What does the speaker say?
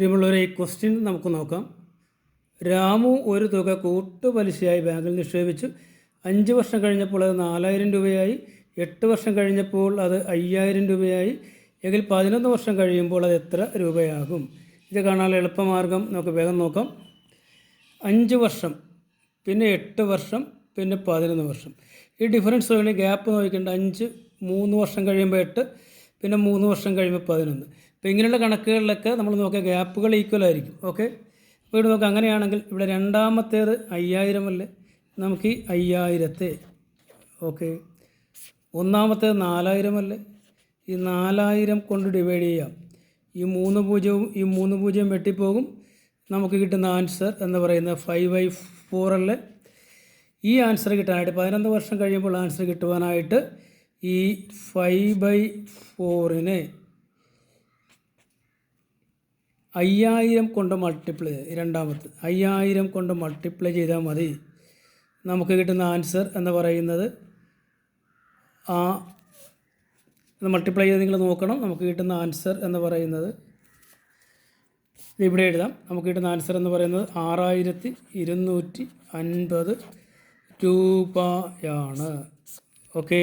പ്രിയമുള്ളവരെ, ഈ ക്വസ്റ്റ്യൻ നമുക്ക് നോക്കാം. രാമു ഒരു തുക കൂട്ടുപലിശയായി ബാങ്കിൽ നിക്ഷേപിച്ചു. 5 വർഷം കഴിഞ്ഞപ്പോൾ അത് 4000 രൂപയായി. 8 വർഷം കഴിഞ്ഞപ്പോൾ അത് 5000 രൂപയായി. എങ്കിൽ 11 വർഷം കഴിയുമ്പോൾ അത് എത്ര രൂപയാകും? ഇത് കാണാനുള്ള എളുപ്പമാർഗം നമുക്ക് വേഗം നോക്കാം. 5 വർഷം, പിന്നെ 8 വർഷം, പിന്നെ 11 വർഷം. ഈ ഡിഫറൻസ് വേണമെങ്കിൽ ഗ്യാപ്പ് നോക്കിക്കേണ്ട. 5 3 വർഷം കഴിയുമ്പോൾ 8, പിന്നെ 3 വർഷം കഴിയുമ്പോൾ 11. അപ്പോൾ ഇങ്ങനെയുള്ള കണക്കുകളിലൊക്കെ നമ്മൾ നോക്കിയാൽ ഗ്യാപ്പുകൾ ഈക്വൽ ആയിരിക്കും. ഓക്കെ, അപ്പോൾ ഇവിടെ നോക്കാം. അങ്ങനെയാണെങ്കിൽ ഇവിടെ രണ്ടാമത്തേത് 5000 അല്ലേ, നമുക്ക് ഈ 5000-ത്തെ ഓക്കെ. ഒന്നാമത്തേത് 4000 അല്ലേ, ഈ 4000 കൊണ്ട് ഡിവൈഡ് ചെയ്യാം. ഈ 3 പൂജ്യവും ഈ 3 പൂജ്യവും വെട്ടിപ്പോകും. നമുക്ക് കിട്ടുന്ന ആൻസർ എന്ന് പറയുന്നത് 5/4 അല്ലേ. ഈ ആൻസർ കിട്ടാനായിട്ട് 11 വർഷം കഴിയുമ്പോൾ ആൻസർ കിട്ടുവാനായിട്ട് ഈ 5/4-നെ 5000 കൊണ്ട് മൾട്ടിപ്ലൈ ചെയ്ത്, രണ്ടാമത്തെ 5000 കൊണ്ട് മൾട്ടിപ്ലൈ ചെയ്താൽ മതി. നമുക്ക് കിട്ടുന്ന ആൻസർ എന്ന് പറയുന്നത് മൾട്ടിപ്ലൈ ചെയ്ത് നിങ്ങൾ നോക്കണം. നമുക്ക് കിട്ടുന്ന ആൻസർ എന്ന് പറയുന്നത് ഇവിടെ എഴുതാം. നമുക്ക് കിട്ടുന്ന ആൻസർ എന്ന് പറയുന്നത് 6250 രൂപയാണ്. ഓക്കേ.